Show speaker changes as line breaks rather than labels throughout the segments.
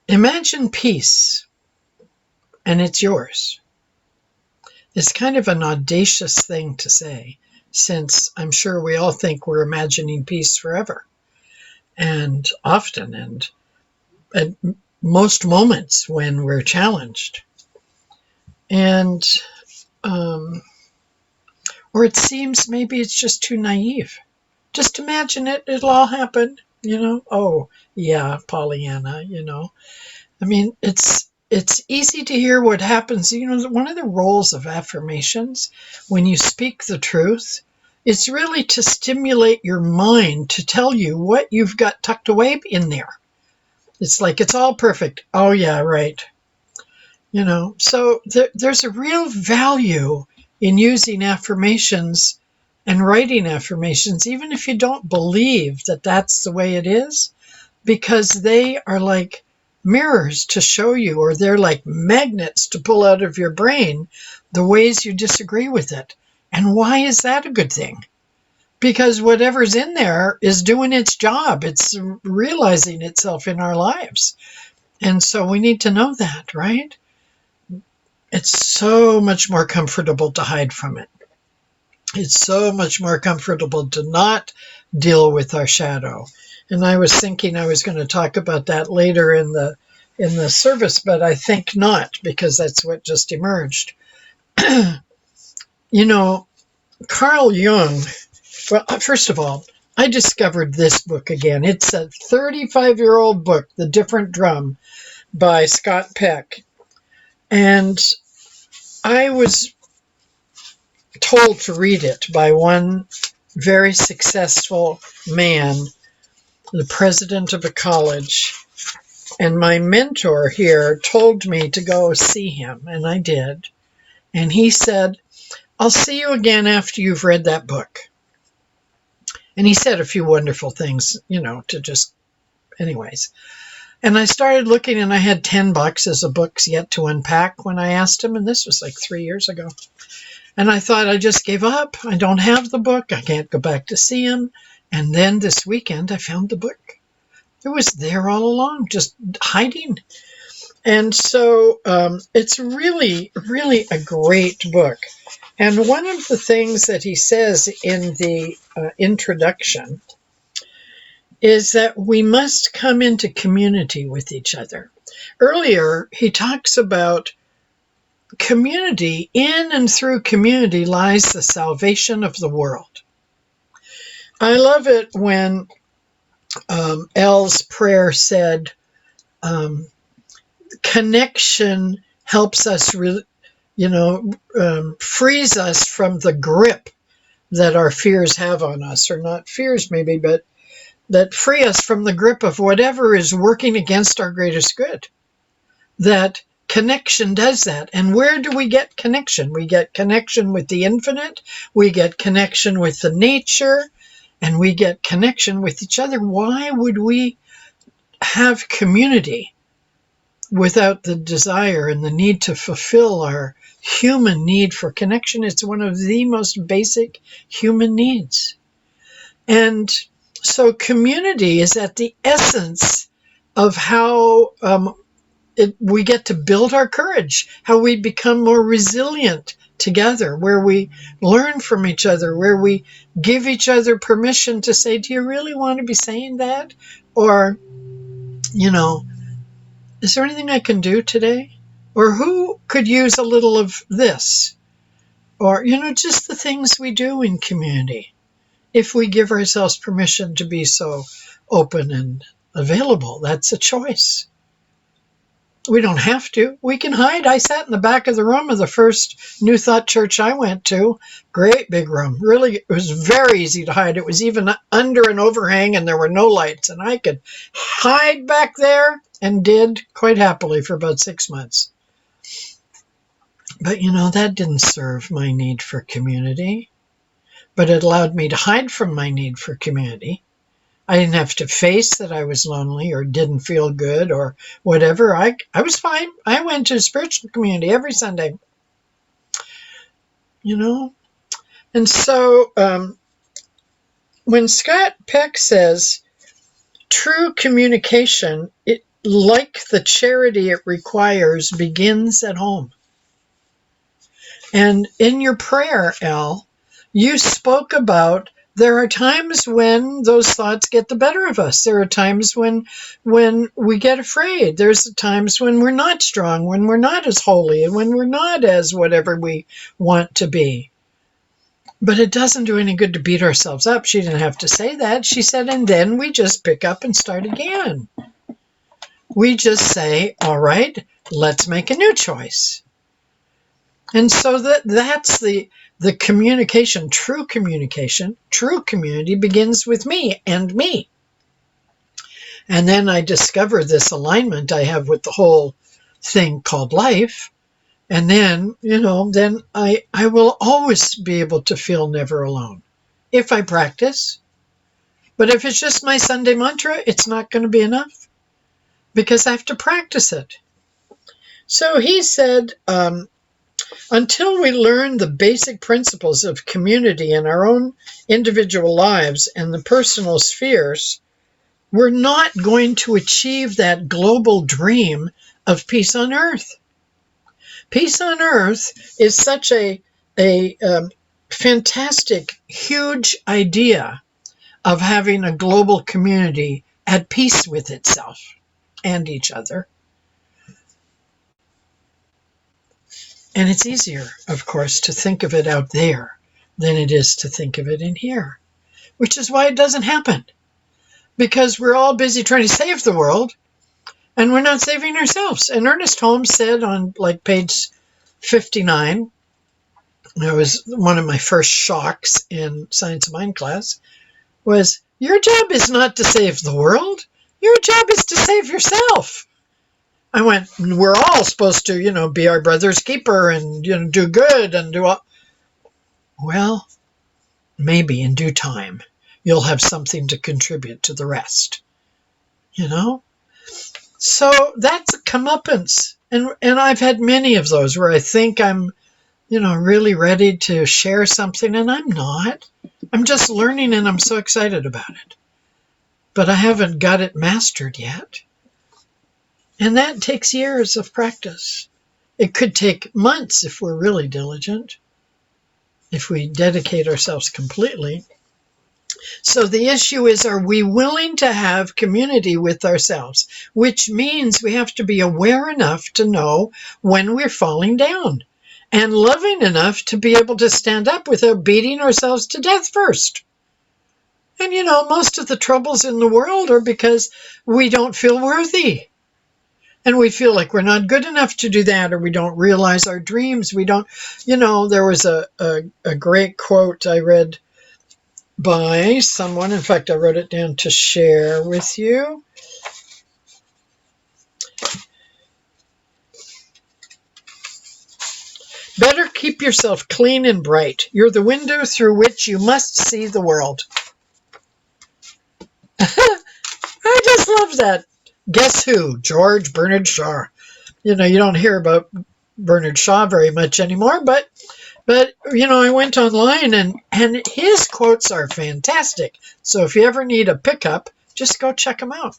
Imagine peace, and it's yours. It's kind of an audacious thing to say, since I'm sure we all think we're imagining peace forever, and often, and at most moments when we're challenged. And, or it seems maybe it's just too naive. Just imagine it, it'll all happen, Oh, yeah, Pollyanna. I mean, it's easy to hear what happens. One of the roles of affirmations when you speak the truth, it's really to stimulate your mind to tell you what you've got tucked away in there. It's like it's all perfect. Oh yeah, right. So there's a real value in using affirmations and writing affirmations, even if you don't believe that that's the way it is, because they are like mirrors to show you, or they're like magnets to pull out of your brain the ways you disagree with it. And why is that a good thing? Because whatever's in there is doing its job. It's realizing itself in our lives. And so we need to know that, right? It's so much more comfortable to hide from it. It's so much more comfortable to not deal with our shadow. And I was thinking I was going to talk about that later in the service, but I think not, because that's what just emerged. Carl Jung, well, first of all, I discovered this book again. It's a 35-year-old book, The Different Drum by Scott Peck. And I was told to read it by one very successful man, the president of a college. And my mentor here told me to go see him, and I did. And he said, I'll see you again after you've read that book. And he said a few wonderful things, to just, anyways. And I started looking, and I had 10 boxes of books yet to unpack when I asked him, and this was like 3 years ago. And I thought, I just gave up. I don't have the book. I can't go back to see him. And then this weekend, I found the book. It was there all along, just hiding. And so it's really, really a great book. And one of the things that he says in the introduction is that we must come into community with each other. Earlier, he talks about community. In and through community lies the salvation of the world. I love it when Elle's prayer said, connection helps us, frees us from the grip that our fears have on us, or not fears maybe, but that free us from the grip of whatever is working against our greatest good. That connection does that. And where do we get connection? We get connection with the infinite, we get connection with the nature, and we get connection with each other. Why would we have community without the desire and the need to fulfill our human need for connection? It's one of the most basic human needs. And so community is at the essence of how we get to build our courage, how we become more resilient together, where we learn from each other, where we give each other permission to say, do you really want to be saying that? Or, is there anything I can do today? Or who could use a little of this? Or, just the things we do in community, if we give ourselves permission to be so open and available. That's a choice. We don't have to. We can hide. I sat in the back of the room of the first New Thought church I went to. Great big room. Really, it was very easy to hide. It was even under an overhang and there were no lights. And I could hide back there, and did quite happily for about 6 months. But, that didn't serve my need for community. But it allowed me to hide from my need for community. I didn't have to face that I was lonely or didn't feel good or whatever. I was fine. I went to a spiritual community every Sunday. And so when Scott Peck says true communication, like the charity it requires, begins at home. And in your prayer, Elle, you spoke about there are times when those thoughts get the better of us. There are times when we get afraid. There's times when we're not strong, when we're not as holy, and when we're not as whatever we want to be. But it doesn't do any good to beat ourselves up. She didn't have to say that. She said, and then we just pick up and start again. We just say, all right, let's make a new choice. And so that's the communication, true community begins with me and me. And then I discover this alignment I have with the whole thing called life. And then, then I will always be able to feel never alone if I practice. But if it's just my Sunday mantra, it's not going to be enough because I have to practice it. So he said, until we learn the basic principles of community in our own individual lives and the personal spheres, we're not going to achieve that global dream of peace on earth. Peace on earth is such a fantastic, huge idea of having a global community at peace with itself and each other. And it's easier, of course, to think of it out there than it is to think of it in here, which is why it doesn't happen. Because we're all busy trying to save the world, and we're not saving ourselves. And Ernest Holmes said on page 59, it was one of my first shocks in Science of Mind class, was your job is not to save the world. Your job is to save yourself. I went, we're all supposed to, be our brother's keeper and, do good and do all. Well, maybe in due time, you'll have something to contribute to the rest, So that's a comeuppance. And I've had many of those where I think I'm, really ready to share something and I'm not. I'm just learning and I'm so excited about it. But I haven't got it mastered yet. And that takes years of practice. It could take months if we're really diligent, if we dedicate ourselves completely. So the issue is, are we willing to have community with ourselves? Which means we have to be aware enough to know when we're falling down and loving enough to be able to stand up without beating ourselves to death first. And most of the troubles in the world are because we don't feel worthy. And we feel like we're not good enough to do that, or we don't realize our dreams. We don't, there was a great quote I read by someone. In fact, I wrote it down to share with you. Better keep yourself clean and bright. You're the window through which you must see the world. I just love that. Guess who? George Bernard Shaw. You don't hear about Bernard Shaw very much anymore, but I went online and his quotes are fantastic. So if you ever need a pickup, just go check them out.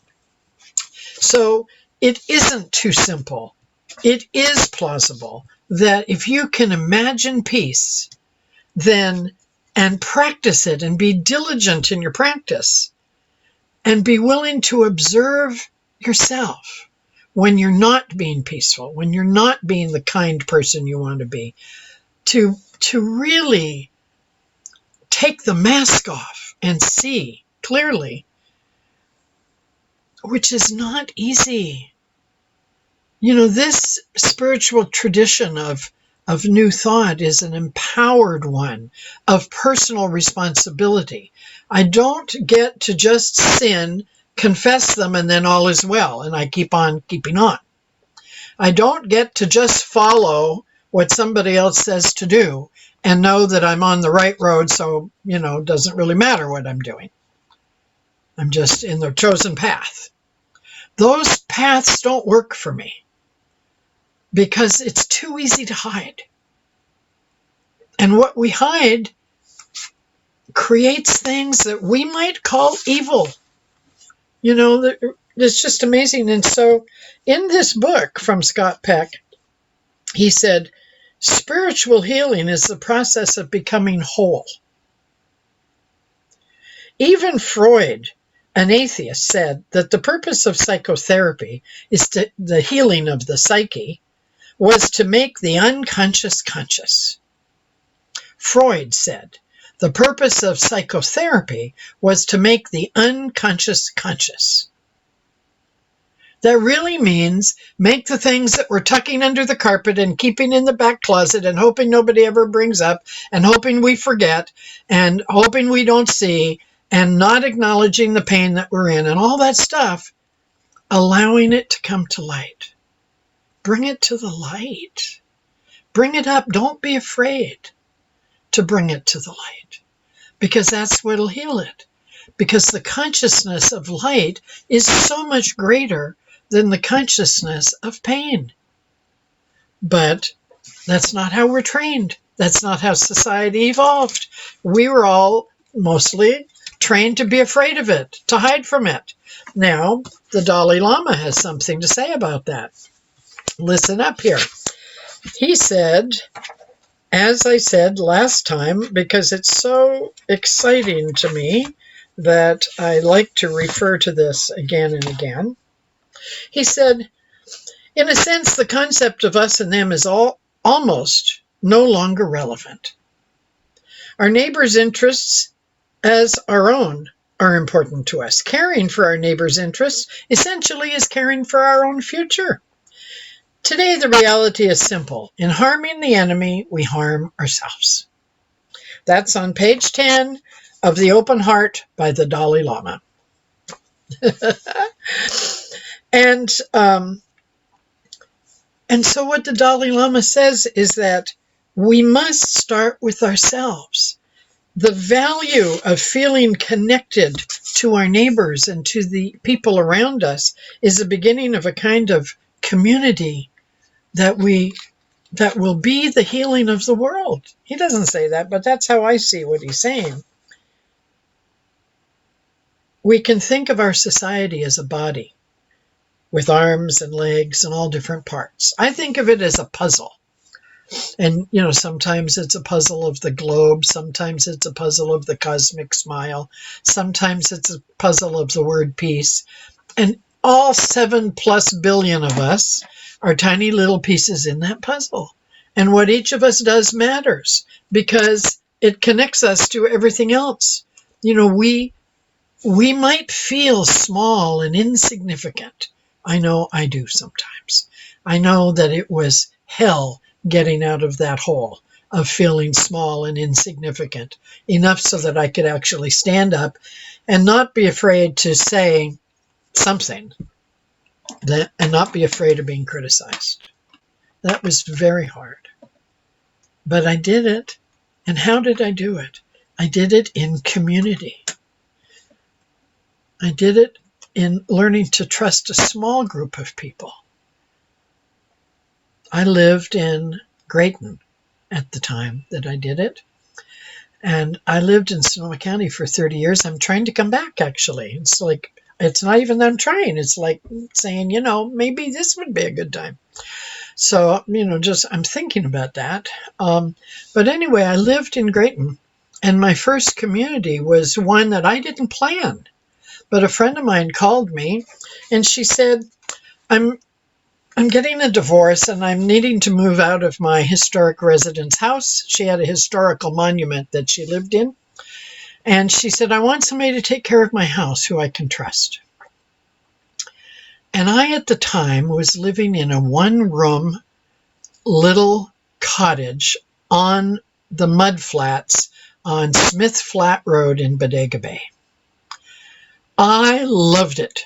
So it isn't too simple. It is plausible that if you can imagine peace, then and practice it and be diligent in your practice and be willing to observe yourself when you're not being peaceful, when you're not being the kind person you want to be, to really take the mask off and see clearly, which is not easy. This spiritual tradition of New Thought is an empowered one of personal responsibility. I don't get to just sin, confess them, and then all is well, and I keep on keeping on. I don't get to just follow what somebody else says to do and know that I'm on the right road, so, it doesn't really matter what I'm doing. I'm just in the chosen path. Those paths don't work for me because it's too easy to hide. And what we hide creates things that we might call evil. it's just amazing. And so in this book from Scott Peck, he said, spiritual healing is the process of becoming whole. Even Freud, an atheist, said that the purpose of psychotherapy is the healing of the psyche was to make the unconscious conscious. Freud said the purpose of psychotherapy was to make the unconscious conscious. That really means make the things that we're tucking under the carpet and keeping in the back closet and hoping nobody ever brings up and hoping we forget and hoping we don't see and not acknowledging the pain that we're in and all that stuff, allowing it to come to light. Bring it to the light. Bring it up. Don't be afraid to bring it to the light, because that's what'll heal it. Because the consciousness of light is so much greater than the consciousness of pain. But that's not how we're trained. That's not how society evolved. We were all mostly trained to be afraid of it, to hide from it. Now, the Dalai Lama has something to say about that. Listen up here. He said, as I said last time, because it's so exciting to me that I like to refer to this again and again. He said, in a sense, the concept of us and them is almost no longer relevant. Our neighbor's interests as our own are important to us. Caring for our neighbor's interests essentially is caring for our own future. Today, the reality is simple. In harming the enemy, we harm ourselves. That's on page 10 of The Open Heart by the Dalai Lama. And so what the Dalai Lama says is that we must start with ourselves. The value of feeling connected to our neighbors and to the people around us is the beginning of a kind of community that will be the healing of the world. He doesn't say that, but that's how I see what he's saying. We can think of our society as a body with arms and legs and all different parts. I think of it as a puzzle. And, sometimes it's a puzzle of the globe. Sometimes it's a puzzle of the cosmic smile. Sometimes it's a puzzle of the word peace. And all 7+ billion of us are tiny little pieces in that puzzle. And what each of us does matters because it connects us to everything else. We might feel small and insignificant. I know I do sometimes. I know that it was hell getting out of that hole of feeling small and insignificant, enough so that I could actually stand up and not be afraid to say something and not be afraid of being criticized. That was very hard. But I did it. And how did I do it? I did it in community. I did it in learning to trust a small group of people. I lived in Grayton at the time that I did it. And I lived in Sonoma County for 30 years. I'm trying to come back, actually. It's not even that I'm trying. It's like saying, maybe this would be a good time. So, I'm thinking about that. But anyway, I lived in Grayton. And my first community was one that I didn't plan. But a friend of mine called me and she said, I'm getting a divorce and I'm needing to move out of my historic residence house. She had a historical monument that she lived in. And she said, I want somebody to take care of my house who I can trust. And I, at the time, was living in a one-room little cottage on the mud flats on Smith Flat Road in Bodega Bay. I loved it.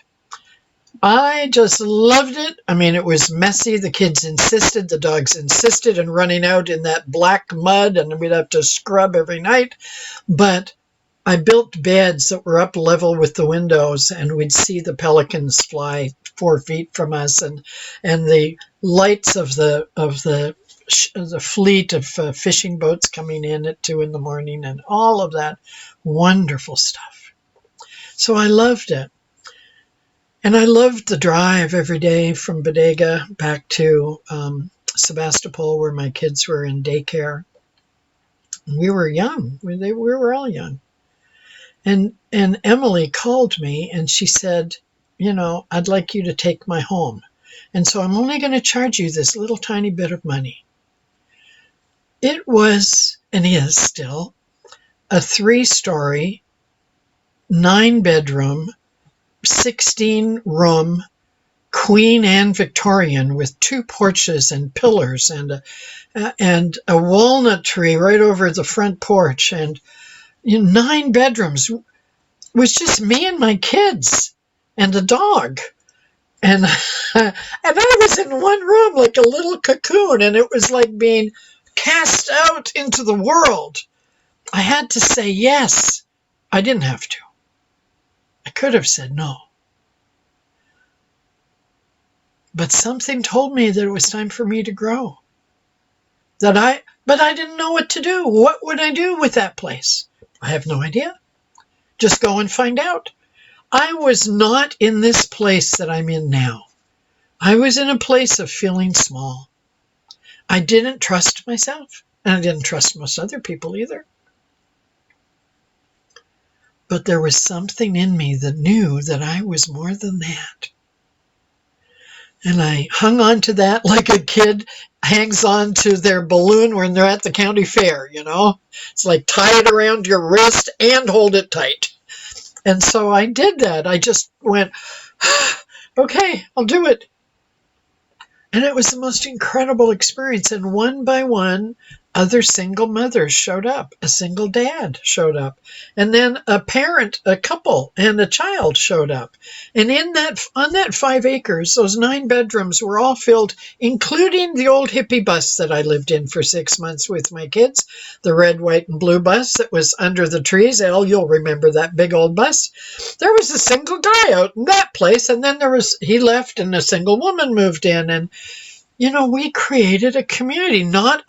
I just loved it. I mean, it was messy. The kids insisted, the dogs insisted in running out in that black mud, and we'd have to scrub every night. But I built beds that were up level with the windows, and we'd see the pelicans fly 4 feet from us, and the lights of the fleet of fishing boats coming in at 2 a.m, and all of that wonderful stuff. So I loved it. And I loved the drive every day from Bodega back to Sebastopol, where my kids were in daycare. We were young. We were all young. And Emily called me and she said, I'd like you to take my home. And so I'm only going to charge you this little tiny bit of money. It was, and is still, a 3-story, 9-bedroom, 16-room Queen Anne Victorian with 2 porches and pillars and a walnut tree right over the front porch, and 9 bedrooms. It was just me and my kids and a dog. And and I was in one room like a little cocoon, and it was like being cast out into the world. I had to say yes. I didn't have to. I could have said no. But something told me that it was time for me to grow. But I didn't know what to do. What would I do with that place? I have no idea. Just go and find out. I was not in this place that I'm in now. I was in a place of feeling small. I didn't trust myself, and I didn't trust most other people either. But there was something in me that knew that I was more than that. And I hung on to that like a kid hangs on to their balloon when they're at the county fair, It's like tie it around your wrist and hold it tight. And so I did that. I just went, okay, I'll do it. And it was the most incredible experience. And one by one, other single mothers showed up. A single dad showed up. And then a parent, a couple, and a child showed up. And on that 5 acres, those 9 bedrooms were all filled, including the old hippie bus that I lived in for 6 months with my kids, the red, white, and blue bus that was under the trees. You'll remember that big old bus. There was a single guy out in that place, and then he left, and a single woman moved in, and we created a community, not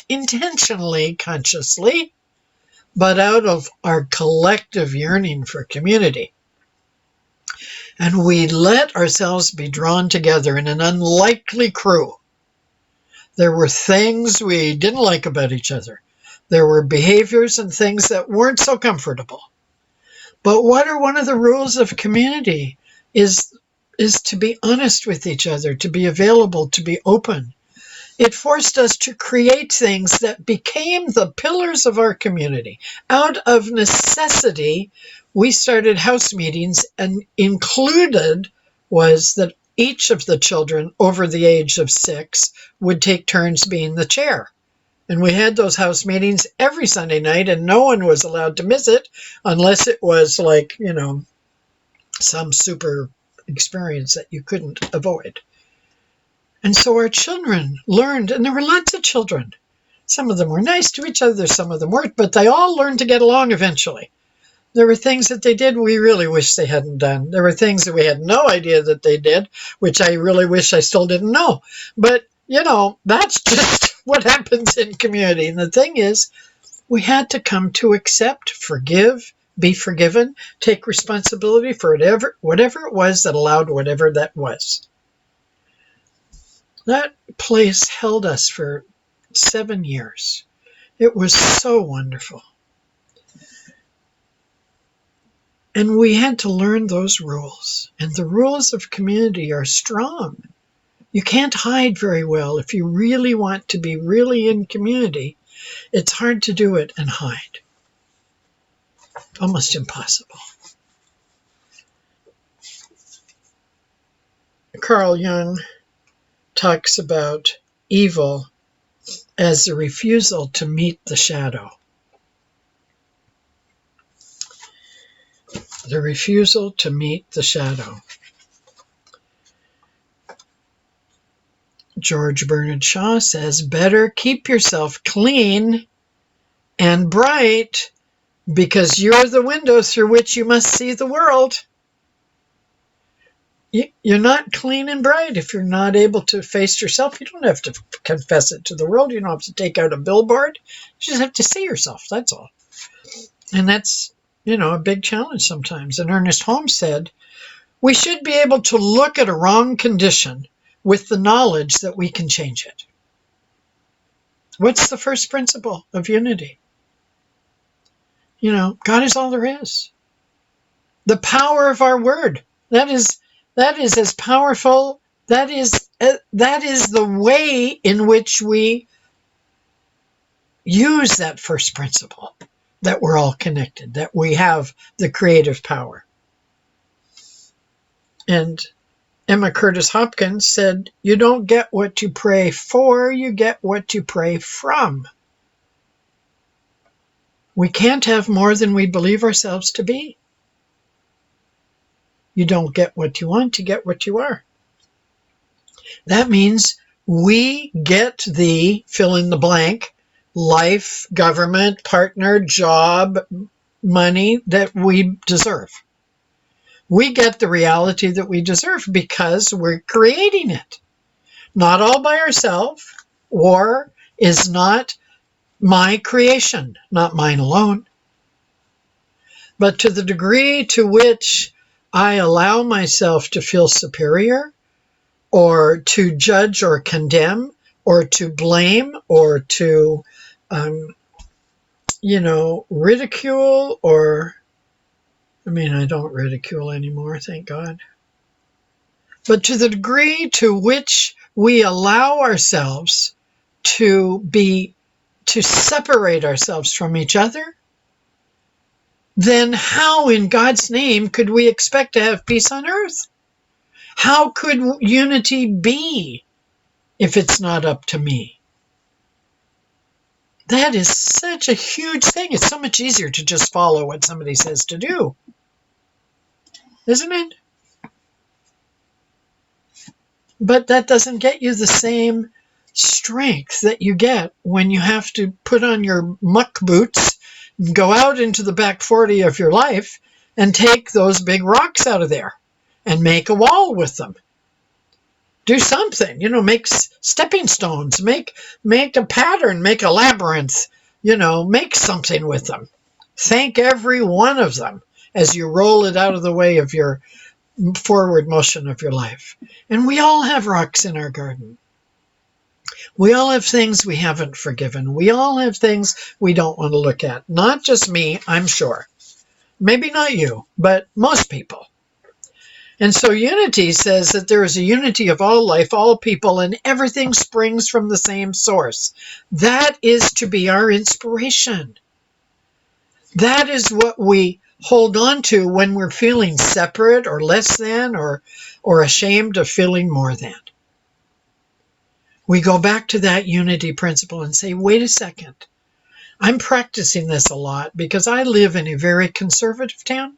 intentionally, consciously, but out of our collective yearning for community. And we let ourselves be drawn together in an unlikely crew. There were things we didn't like about each other. There were behaviors and things that weren't so comfortable. But what are one of the rules of community is to be honest with each other, to be available, to be open. It forced us to create things that became the pillars of our community. Out of necessity, we started house meetings, and included was that each of the children over the age of 6 would take turns being the chair. And we had those house meetings every Sunday night, and no one was allowed to miss it unless it was like, some super experience that you couldn't avoid. And so our children learned, and there were lots of children. Some of them were nice to each other, some of them weren't, but they all learned to get along eventually. There were things that they did we really wish they hadn't done. There were things that we had no idea that they did, which I really wish I still didn't know. But, that's just what happens in community. And the thing is, we had to come to accept, forgive, be forgiven, take responsibility for whatever it was that allowed whatever that was. That place held us for 7 years. It was so wonderful. And we had to learn those rules. And the rules of community are strong. You can't hide very well. If you really want to be really in community, it's hard to do it and hide. Almost impossible. Carl Jung talks about evil as the refusal to meet the shadow. The refusal to meet the shadow. George Bernard Shaw says, better keep yourself clean and bright, because you're the window through which you must see the world. You're not clean and bright if you're not able to face yourself. You don't have to confess it to the world. You don't have to take out a billboard. You just have to see yourself. That's all. And that's, a big challenge sometimes. And Ernest Holmes said, We should be able to look at a wrong condition with the knowledge that we can change it. What's the first principle of unity? God is all there is. The power of our word. That is as powerful. That is the way in which we use that first principle, that we're all connected, that we have the creative power. And Emma Curtis Hopkins said, you don't get what you pray for, you get what you pray from. We can't have more than we believe ourselves to be. You don't get what you want, you get what you are. That means we get the fill in the blank, life, government, partner, job, money that we deserve. We get the reality that we deserve because we're creating it. Not all by ourselves. War is not my creation, not mine alone. But to the degree to which I allow myself to feel superior, or to judge or condemn, or to blame, or to, ridicule, I don't ridicule anymore, thank God. But to the degree to which we allow ourselves to separate ourselves from each other, then how in God's name could we expect to have peace on earth? How could unity be if it's not up to me? That is such a huge thing. It's so much easier to just follow what somebody says to do, isn't it? But that doesn't get you the same strength that you get when you have to put on your muck boots, go out into the back 40 of your life, and take those big rocks out of there and make a wall with them. Do something, make stepping stones, make a pattern, make a labyrinth, make something with them. Thank every one of them as you roll it out of the way of your forward motion of your life. And we all have rocks in our garden. We all have things we haven't forgiven. We all have things we don't want to look at. Not just me, I'm sure. Maybe not you, but most people. And so unity says that there is a unity of all life, all people, and everything springs from the same source. That is to be our inspiration. That is what we hold on to when we're feeling separate or less than or ashamed of feeling more than. We go back to that unity principle and say, wait a second. I'm practicing this a lot because I live in a very conservative town,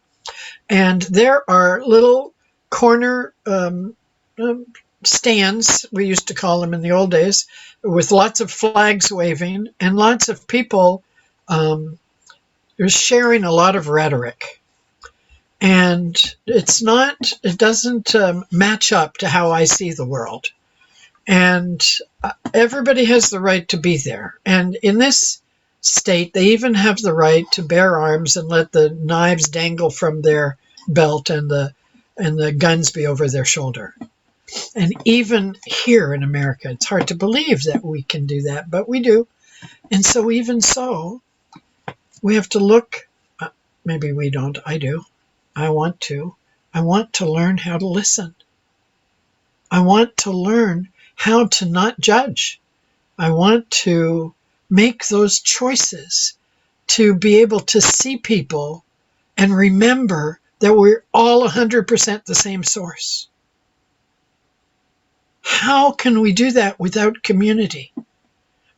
and there are little corner stands, we used to call them in the old days, with lots of flags waving and lots of people sharing a lot of rhetoric. And it doesn't match up to how I see the world. And everybody has the right to be there. And in this state, they even have the right to bear arms and let the knives dangle from their belt and the guns be over their shoulder. And even here in America, it's hard to believe that we can do that, but we do. And so even so, we have to look, maybe we don't, I do. I want to learn how to listen. I want to learn how to not judge. I want to make those choices to be able to see people and remember that we're all 100% the same source. How can we do that without community?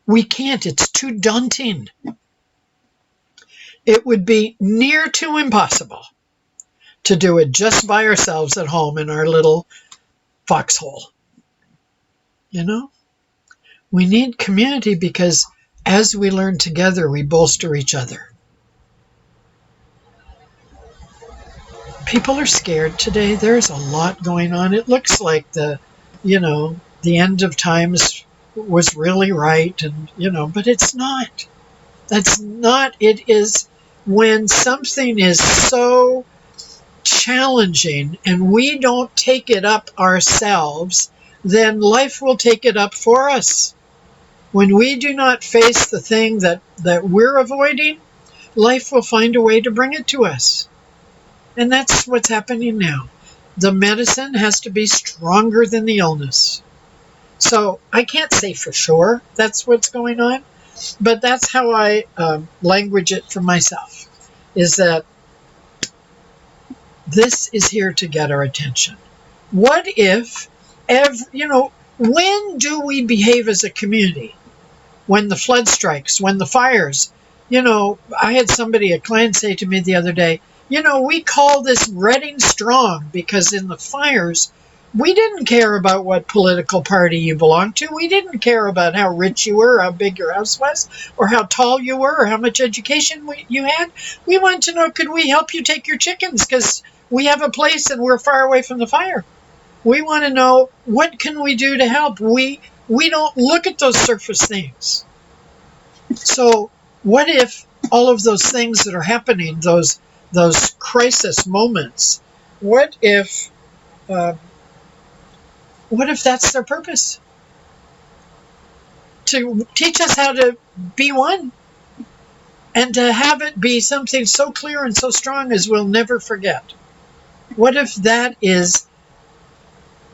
We can't. It's too daunting. It would be near to impossible to do it just by ourselves at home in our little foxhole. We need community because as we learn together, we bolster each other. People are scared today. There's a lot going on. It looks like the end of times was really right, but it's not. That's not. It is when something is so challenging and we don't take it up ourselves, then life will take it up for us. When we do not face the thing that we're avoiding, life will find a way to bring it to us. And that's what's happening now. The medicine has to be stronger than the illness. So I can't say for sure that's what's going on, but that's how I language it for myself, is that this is here to get our attention. What if, when do we behave as a community? When the flood strikes, when the fires. I had a client say to me the other day, we call this Reading Strong because in the fires, we didn't care about what political party you belonged to. We didn't care about how rich you were, how big your house was, or how tall you were, or how much education you had. We wanted to know, could we help you take your chickens? Because we have a place and we're far away from the fire. We want to know, what can we do to help? We don't look at those surface things. So what if all of those things that are happening, those crisis moments, what if that's their purpose? To teach us how to be one and to have it be something so clear and so strong as we'll never forget. What if that is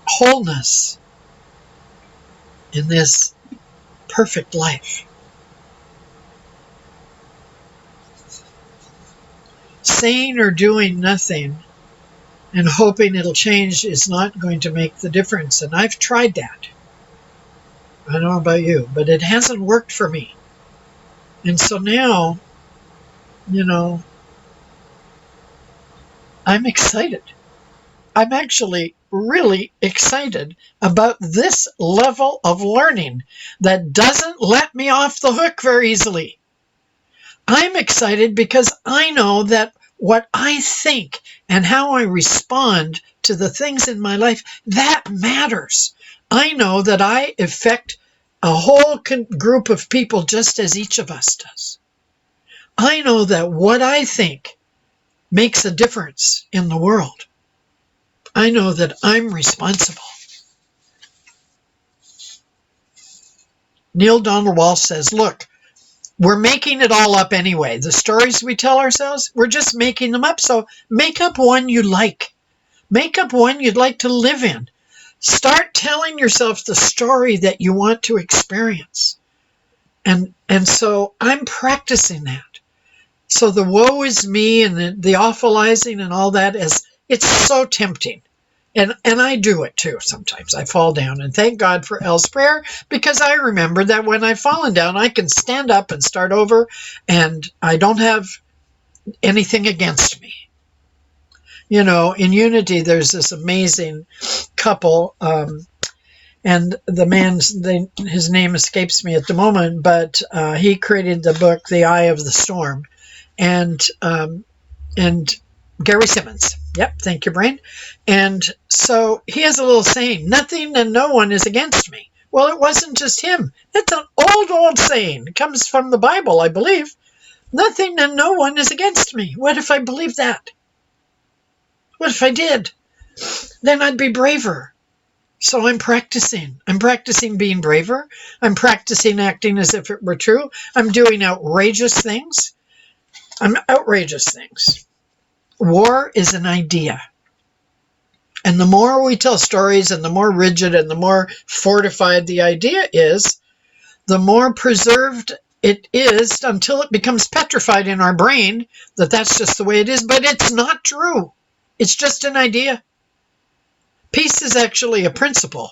wholeness in this perfect life? Saying or doing nothing and hoping it'll change is not going to make the difference. And I've tried that. I don't know about you, but it hasn't worked for me. And so now, I'm excited. I'm actually really excited about this level of learning that doesn't let me off the hook very easily. I'm excited because I know that what I think and how I respond to the things in my life, that matters. I know that I affect a whole group of people just as each of us does. I know that what I think makes a difference in the world. I know that I'm responsible. Neil Donald Walsh says, look, we're making it all up anyway. The stories we tell ourselves, we're just making them up. So make up one you like. Make up one you'd like to live in. Start telling yourself the story that you want to experience. And so I'm practicing that. So the woe is me and the awfulizing and all that, it's so tempting. And I do it too sometimes. I fall down. And thank God for Elle's prayer, because I remember that when I've fallen down, I can stand up and start over, and I don't have anything against me. In Unity, there's this amazing couple, and the man's, his name escapes me at the moment, but he created the book, The Eye of the Storm. And Gary Simmons. Yep, thank you, brain. And so he has a little saying, nothing and no one is against me. Well, it wasn't just him. That's an old saying. It comes from the Bible, I believe. Nothing and no one is against me. What if I believed that? What if I did? Then I'd be braver. So I'm practicing. I'm practicing being braver. I'm practicing acting as if it were true. I'm doing outrageous things. War is an idea. And the more we tell stories and the more rigid and the more fortified the idea is, the more preserved it is until it becomes petrified in our brain that that's just the way it is. But it's not true. It's just an idea. Peace is actually a principle,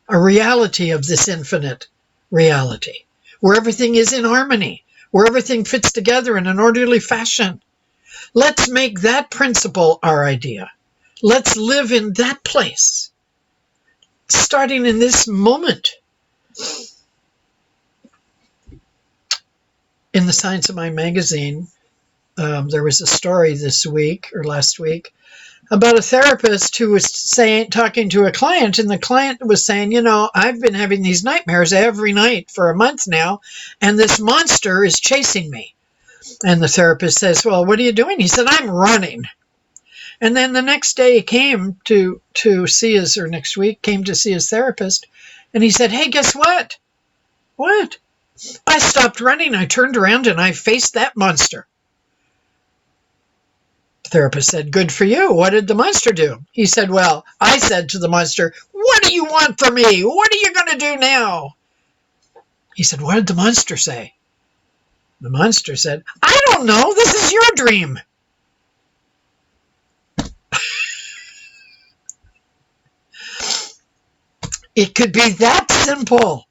a reality of this infinite reality, where everything is in harmony, where everything fits together in an orderly fashion. Let's make that principle our idea. Let's live in that place, starting in this moment. In the Science of Mind magazine, there was a story this week or last week about a therapist who was talking to a client, and the client was saying, I've been having these nightmares every night for a month now, and this monster is chasing me. And the therapist says, well, what are you doing? He said, I'm running. And then the next day he came to see his, or next week, came to see his therapist. And he said, hey, guess what? What? I stopped running. I turned around and I faced that monster. The therapist said, good for you. What did the monster do? He said, well, I said to the monster, what do you want from me? What are you going to do now? He said, what did the monster say? The monster said, I don't know. This is your dream. It could be that simple.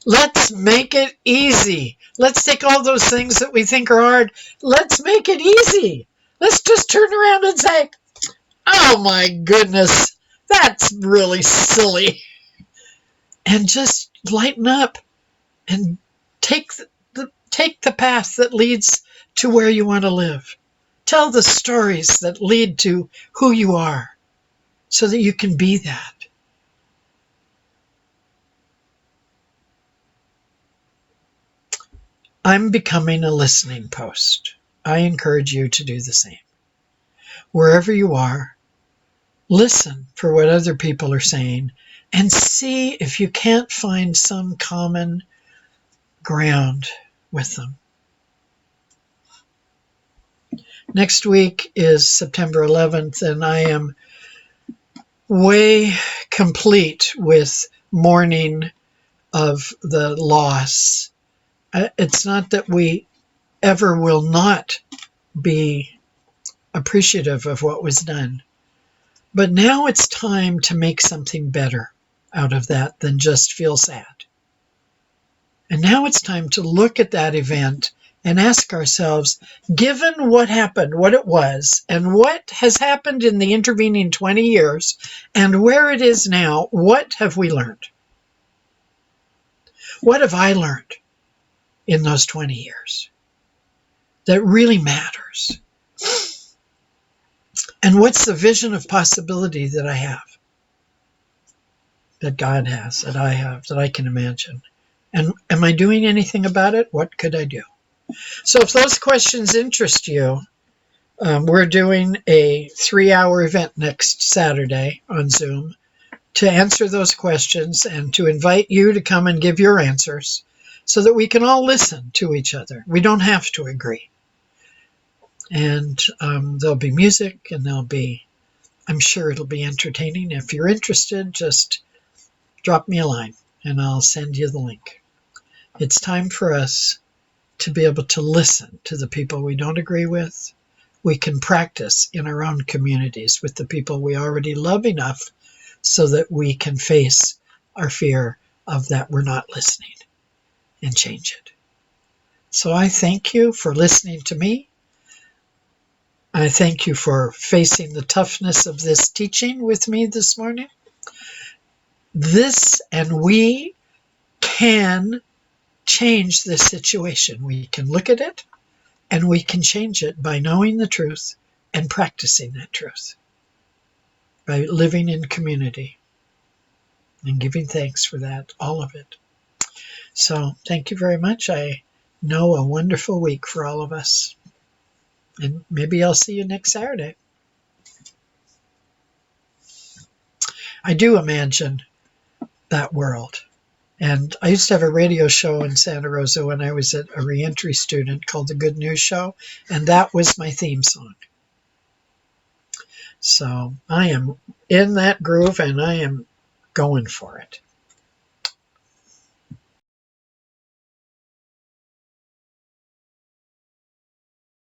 Let's make it easy. Let's take all those things that we think are hard. Let's make it easy. Let's just turn around and say, oh my goodness, that's really silly. And just lighten up and take the path that leads to where you want to live. Tell the stories that lead to who you are so that you can be that. I'm becoming a listening post. I encourage you to do the same. Wherever you are, listen for what other people are saying and see if you can't find some common ground with them. Next week is September 11th, and I am way complete with mourning of the loss. It's not that we ever will not be appreciative of what was done, but now it's time to make something better out of that than just feel sad. And now it's time to look at that event and ask ourselves, given what happened, what it was, and what has happened in the intervening 20 years, and where it is now, what have we learned? What have I learned in those 20 years that really matters? And what's the vision of possibility that I have, that God has, that I have, that I can imagine? And am I doing anything about it? What could I do? So if those questions interest you, we're doing a 3-hour event next Saturday on Zoom to answer those questions and to invite you to come and give your answers so that we can all listen to each other. We don't have to agree. And there'll be music and I'm sure it'll be entertaining. If you're interested, just drop me a line and I'll send you the link. It's time for us to be able to listen to the people we don't agree with. We can practice in our own communities with the people we already love enough so that we can face our fear of that we're not listening and change it. So I thank you for listening to me. I thank you for facing the toughness of this teaching with me this morning. We can change this situation. We can look at it and we can change it by knowing the truth and practicing that truth, by living in community and giving thanks for that, all of it. So thank you very much. I know a wonderful week for all of us. And maybe I'll see you next Saturday. I do imagine that world. And I used to have a radio show in Santa Rosa when I was a reentry student called The Good News Show, and that was my theme song. So I am in that groove and I am going for it.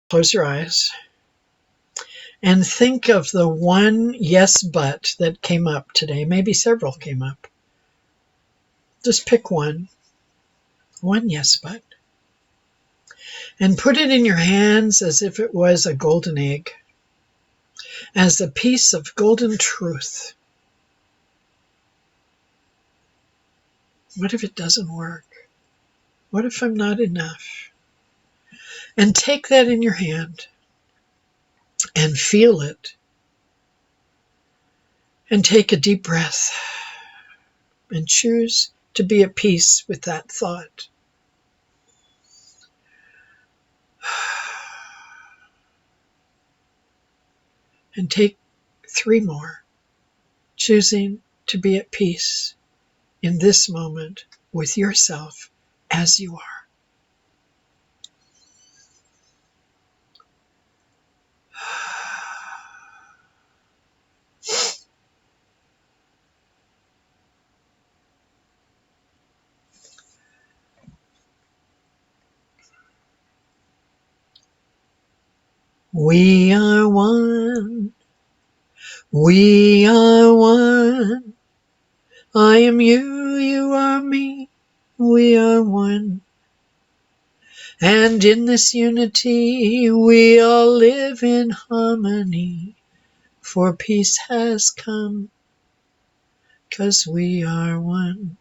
Close your eyes and think of the one yes but that came up today. Maybe several came up. Just pick one yes but, and put it in your hands as if it was a golden egg, as a piece of golden truth. What if it doesn't work? What if I'm not enough? And take that in your hand and feel it. And take a deep breath and choose to be at peace with that thought. And take 3 more, choosing to be at peace in this moment with yourself as you are. We are one. We are one. I am you, you are me. We are one. And in this unity we all live in harmony. For peace has come, 'cause we are one.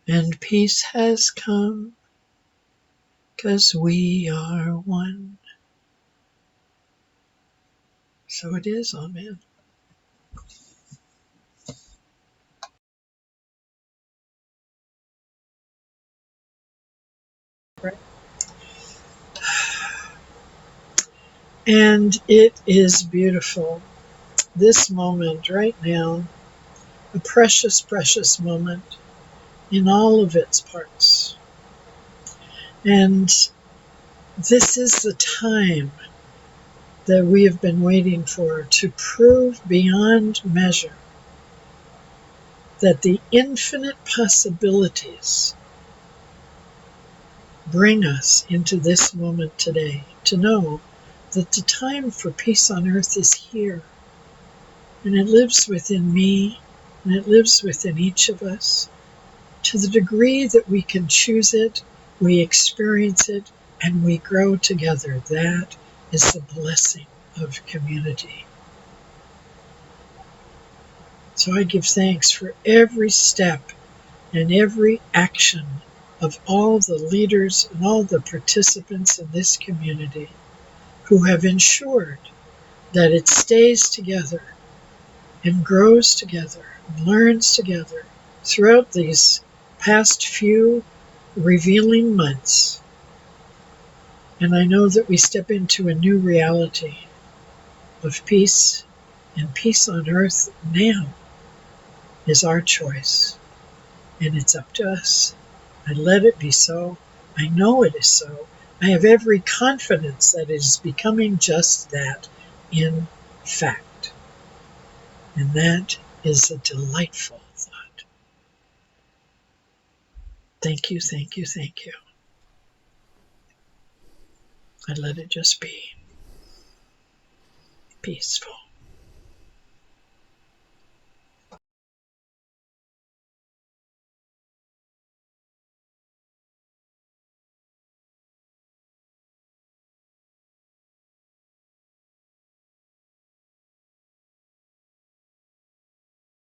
And peace has come, 'cause we are one. So it is, amen. And it is beautiful. This moment right now, a precious, precious moment in all of its parts. And this is the time that we have been waiting for to prove beyond measure that the infinite possibilities bring us into this moment today, to know that the time for peace on earth is here. And it lives within me, and it lives within each of us. To the degree that we can choose it, we experience it, and we grow together. That is the blessing of community. So I give thanks for every step and every action of all the leaders and all the participants in this community who have ensured that it stays together and grows together and learns together throughout these past few revealing months. And I know that we step into a new reality of peace, and peace on earth now is our choice. And it's up to us. I let it be so. I know it is so. I have every confidence that it is becoming just that, in fact. And that is a delightful thought. Thank you, thank you, thank you. I let it just be peaceful.